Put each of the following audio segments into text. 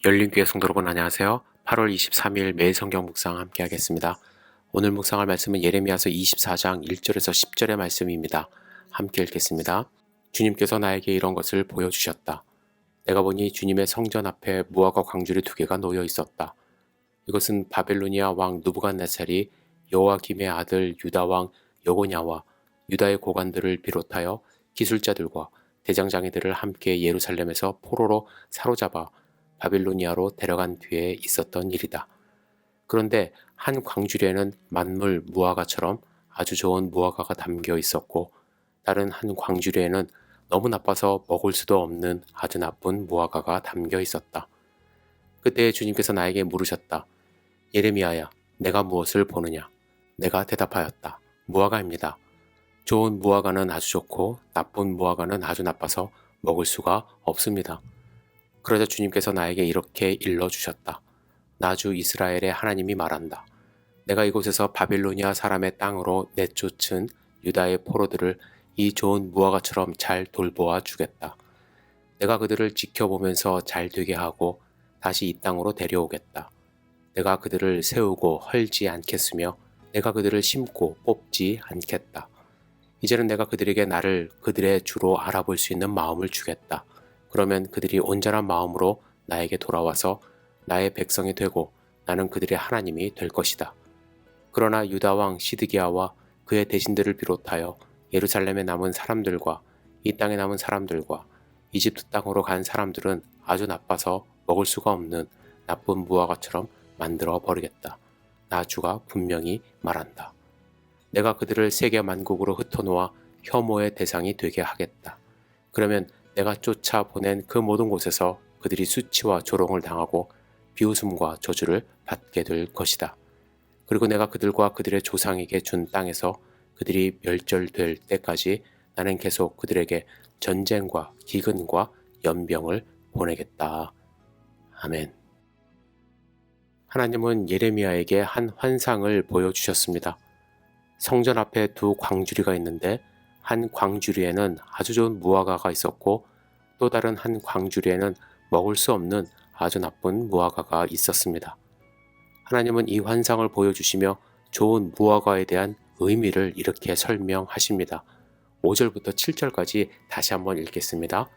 열린교회 성도 여러분 안녕하세요. 8월 23일 매일 성경 묵상 함께 하겠습니다. 오늘 묵상할 말씀은 예레미야서 24장 1절에서 10절의 말씀입니다. 함께 읽겠습니다. 주님께서 나에게 이런 것을 보여주셨다. 내가 보니 주님의 성전 앞에 무화과 광주리 2개가 놓여 있었다. 이것은 바벨로니아 왕 느부갓네살이 여호와김의 아들 유다 왕 여고냐와 유다의 고관들을 비롯하여 기술자들과 대장장이들을 함께 예루살렘에서 포로로 사로잡아 바빌로니아로 데려간 뒤에 있었던 일이다. 그런데 한 광주리에는 만물 무화과처럼 아주 좋은 무화과가 담겨 있었고 다른 한 광주리에는 너무 나빠서 먹을 수도 없는 아주 나쁜 무화과가 담겨 있었다. 그때 주님께서 나에게 물으셨다. 예레미야야, 내가 무엇을 보느냐? 내가 대답하였다. 무화과입니다. 좋은 무화과는 아주 좋고 나쁜 무화과는 아주 나빠서 먹을 수가 없습니다. 그러자 주님께서 나에게 이렇게 일러주셨다. 나주 이스라엘의 하나님이 말한다. 내가 이곳에서 바빌로니아 사람의 땅으로 내쫓은 유다의 포로들을 이 좋은 무화과처럼 잘 돌보아 주겠다. 내가 그들을 지켜보면서 잘 되게 하고 다시 이 땅으로 데려오겠다. 내가 그들을 세우고 헐지 않겠으며 내가 그들을 심고 뽑지 않겠다. 이제는 내가 그들에게 나를 그들의 주로 알아볼 수 있는 마음을 주겠다. 그러면 그들이 온전한 마음으로 나에게 돌아와서 나의 백성이 되고 나는 그들의 하나님이 될 것이다. 그러나 유다 왕 시드기야와 그의 대신들을 비롯하여 예루살렘에 남은 사람들과 이 땅에 남은 사람들과 이집트 땅으로 간 사람들은 아주 나빠서 먹을 수가 없는 나쁜 무화과처럼 만들어 버리겠다. 나 주가 분명히 말한다. 내가 그들을 세계 만국으로 흩어놓아 혐오의 대상이 되게 하겠다. 그러면 내가 쫓아보낸 그 모든 곳에서 그들이 수치와 조롱을 당하고 비웃음과 저주를 받게 될 것이다. 그리고 내가 그들과 그들의 조상에게 준 땅에서 그들이 멸절될 때까지 나는 계속 그들에게 전쟁과 기근과 연병을 보내겠다. 아멘. 하나님은 예레미야에게 한 환상을 보여주셨습니다. 성전 앞에 2 광주리가 있는데 한 광주리에는 아주 좋은 무화과가 있었고 또 다른 한 광주리에는 먹을 수 없는 아주 나쁜 무화과가 있었습니다. 하나님은 이 환상을 보여주시며 좋은 무화과에 대한 의미를 이렇게 설명하십니다. 5절부터 7절까지 다시 한번 읽겠습니다.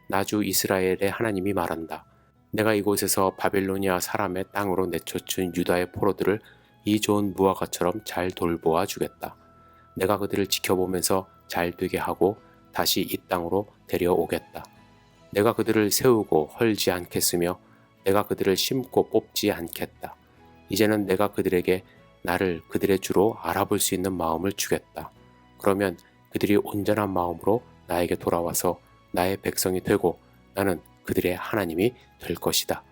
나주 이스라엘의 하나님이 말한다. 내가 이곳에서 바빌로니아 사람의 땅으로 내쫓은 유다의 포로들을 이 좋은 무화과처럼 잘 돌보아 주겠다. 내가 그들을 지켜보면서 잘 되게 하고 다시 이 땅으로 데려오겠다. 내가 그들을 세우고 헐지 않겠으며 내가 그들을 심고 뽑지 않겠다. 이제는 내가 그들에게 나를 그들의 주로 알아볼 수 있는 마음을 주겠다. 그러면 그들이 온전한 마음으로 나에게 돌아와서 나의 백성이 되고 나는 그들의 하나님이 될 것이다.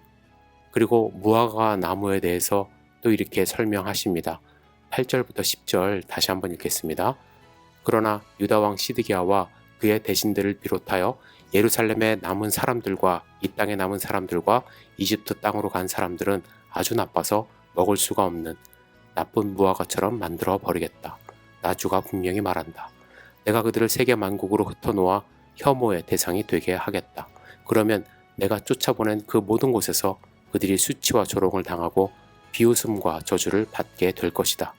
그리고 무화과 나무에 대해서 또 이렇게 설명하십니다. 8절부터 10절 다시 한번 읽겠습니다. 그러나 유다 왕 시드기야와 그의 대신들을 비롯하여 예루살렘에 남은 사람들과 이 땅에 남은 사람들과 이집트 땅으로 간 사람들은 아주 나빠서 먹을 수가 없는 나쁜 무화과처럼 만들어 버리겠다. 나 주가 분명히 말한다. 내가 그들을 세계 만국으로 흩어놓아 혐오의 대상이 되게 하겠다. 그러면 내가 쫓아보낸 그 모든 곳에서 그들이 수치와 조롱을 당하고 비웃음과 저주를 받게 될 것이다.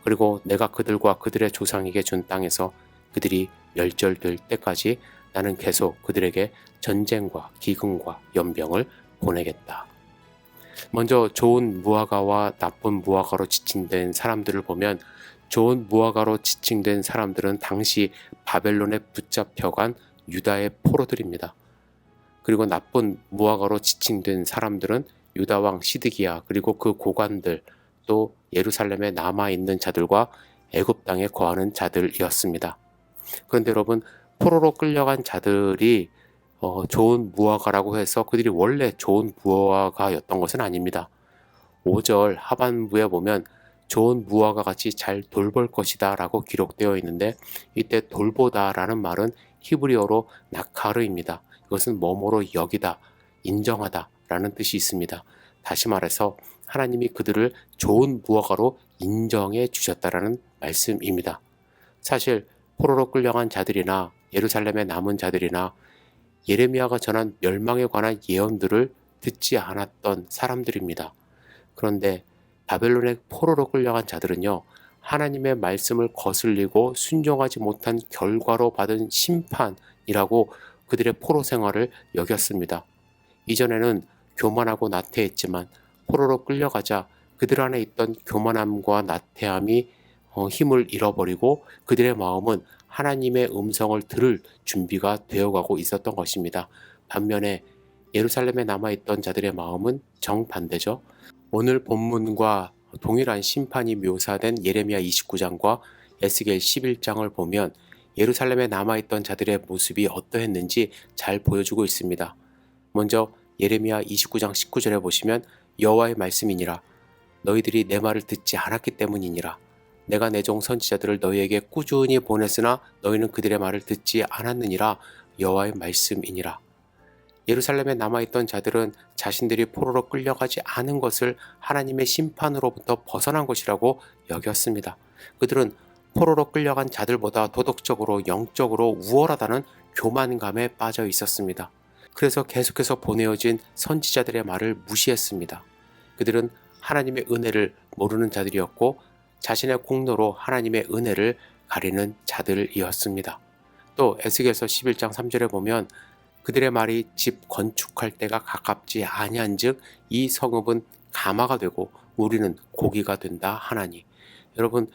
그리고 내가 그들과 그들의 조상에게 준 땅에서 그들이 멸절될 때까지 나는 계속 그들에게 전쟁과 기근과 연병을 보내겠다. 먼저 좋은 무화과와 나쁜 무화과로 지칭된 사람들을 보면 좋은 무화과로 지칭된 사람들은 당시 바벨론에 붙잡혀간 유다의 포로들입니다. 그리고 나쁜 무화과로 지칭된 사람들은 유다 왕 시드기야 그리고 그 고관들 또 예루살렘에 남아있는 자들과 애굽 땅에 거하는 자들이었습니다. 그런데 여러분 포로로 끌려간 자들이 좋은 무화과라고 해서 그들이 원래 좋은 무화과였던 것은 아닙니다. 5절 하반부에 보면 좋은 무화과 같이 잘 돌볼 것이다 라고 기록되어 있는데 이때 돌보다 라는 말은 히브리어로 나카르입니다. 이것은 뭐뭐로 여기다, 인정하다 라는 뜻이 있습니다. 다시 말해서 하나님이 그들을 좋은 무화과로 인정해 주셨다라는 말씀입니다. 사실 포로로 끌려간 자들이나 예루살렘에 남은 자들이나 예레미야가 전한 멸망에 관한 예언들을 듣지 않았던 사람들입니다. 그런데 바벨론의 포로로 끌려간 자들은요, 하나님의 말씀을 거슬리고 순종하지 못한 결과로 받은 심판이라고 그들의 포로 생활을 여겼습니다. 이전에는 교만하고 나태했지만 포로로 끌려가자 그들 안에 있던 교만함과 나태함이 힘을 잃어버리고 그들의 마음은 하나님의 음성을 들을 준비가 되어가고 있었던 것입니다. 반면에 예루살렘에 남아있던 자들의 마음은 정반대죠. 오늘 본문과 동일한 심판이 묘사된 예레미야 29장과 에스겔 11장을 보면 예루살렘에 남아있던 자들의 모습이 어떠했는지 잘 보여주고 있습니다. 먼저 예레미야 29장 19절에 보시면 여호와의 말씀이니라 너희들이 내 말을 듣지 않았기 때문이니라 내가 내 종 선지자들을 너희에게 꾸준히 보냈으나 너희는 그들의 말을 듣지 않았느니라 여호와의 말씀이니라. 예루살렘에 남아있던 자들은 자신들이 포로로 끌려가지 않은 것을 하나님의 심판으로부터 벗어난 것이라고 여겼습니다. 그들은 포로로 끌려간 자들보다 도덕적으로 영적으로 우월하다는 교만감에 빠져 있었습니다. 그래서 계속해서 보내어진 선지자들의 말을 무시했습니다. 그들은 하나님의 은혜를 모르는 자들이었고 자신의 공로로 하나님의 은혜를 가리는 자들이었습니다. 또 에스겔서 11장 3절에 보면 그들의 말이 집 건축할 때가 가깝지 아니한즉 이 성읍은 가마가 되고 우리는 고기가 된다 하나니. 여러분,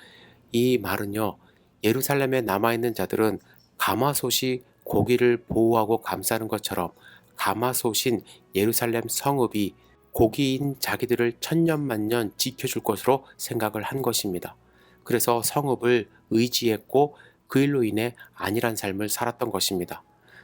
이 말은요, 예루살렘에 남아있는 자들은 가마솥이 고기를 보호하고 감싸는 것처럼 가마솥인 예루살렘 성읍이 고기인 자기들을 천년만년 지켜줄 것으로 생각을 한 것입니다. 그래서 성읍을 의지했고 그 일로 인해 안일한 삶을 살았던 것입니다.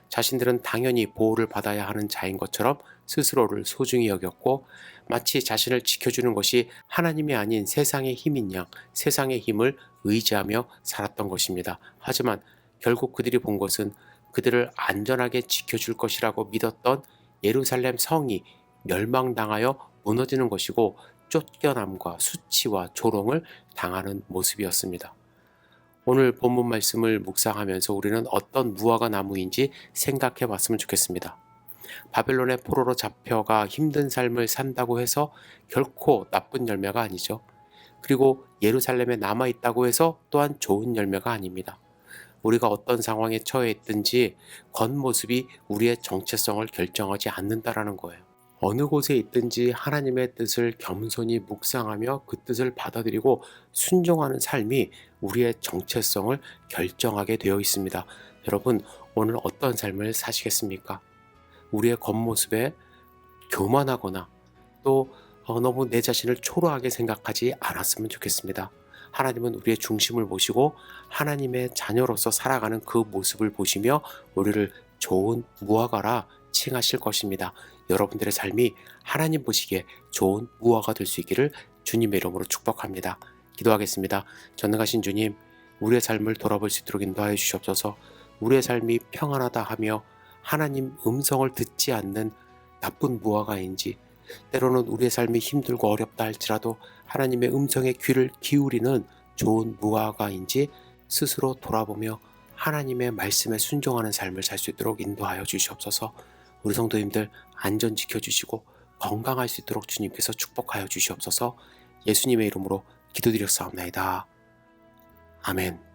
자신들은 당연히 보호를 받아야 하는 자인 것처럼 스스로를 소중히 여겼고 마치 자신을 지켜주는 것이 하나님이 아닌 세상의 힘인 양 세상의 힘을 의지하며 살았던 것입니다. 하지만 결국 그들이 본 것은 그들을 안전하게 지켜줄 것이라고 믿었던 예루살렘 성이 멸망당하여 무너지는 것이고 쫓겨남과 수치와 조롱을 당하는 모습이었습니다. 오늘 본문 말씀을 묵상하면서 우리는 어떤 무화과 나무인지 생각해 봤으면 좋겠습니다. 바벨론의 포로로 잡혀가 힘든 삶을 산다고 해서 결코 나쁜 열매가 아니죠. 그리고 예루살렘에 남아있다고 해서 또한 좋은 열매가 아닙니다. 우리가 어떤 상황에 처해 있든지 겉모습이 우리의 정체성을 결정하지 않는다라는 거예요. 어느 곳에 있든지 하나님의 뜻을 겸손히 묵상하며 그 뜻을 받아들이고 순종하는 삶이 우리의 정체성을 결정하게 되어 있습니다. 여러분, 오늘 어떤 삶을 사시겠습니까? 우리의 겉모습에 교만하거나 또 너무 내 자신을 초라하게 생각하지 않았으면 좋겠습니다. 하나님은 우리의 중심을 보시고 하나님의 자녀로서 살아가는 그 모습을 보시며 우리를 좋은 무화과라 칭하실 것입니다. 여러분들의 삶이 하나님 보시기에 좋은 무화과가 될 수 있기를 주님의 이름으로 축복합니다. 기도하겠습니다. 전능하신 주님, 우리의 삶을 돌아볼 수 있도록 인도하여 주시옵소서. 우리의 삶이 평안하다 하며 하나님 음성을 듣지 않는 나쁜 무화과인지 때로는 우리의 삶이 힘들고 어렵다 할지라도 하나님의 음성에 귀를 기울이는 좋은 무화과인지 스스로 돌아보며 하나님의 말씀에 순종하는 삶을 살 수 있도록 인도하여 주시옵소서. 우리 성도님들 안전 지켜주시고 건강할 수 있도록 주님께서 축복하여 주시옵소서. 예수님의 이름으로 기도드렸사옵나이다. 아멘.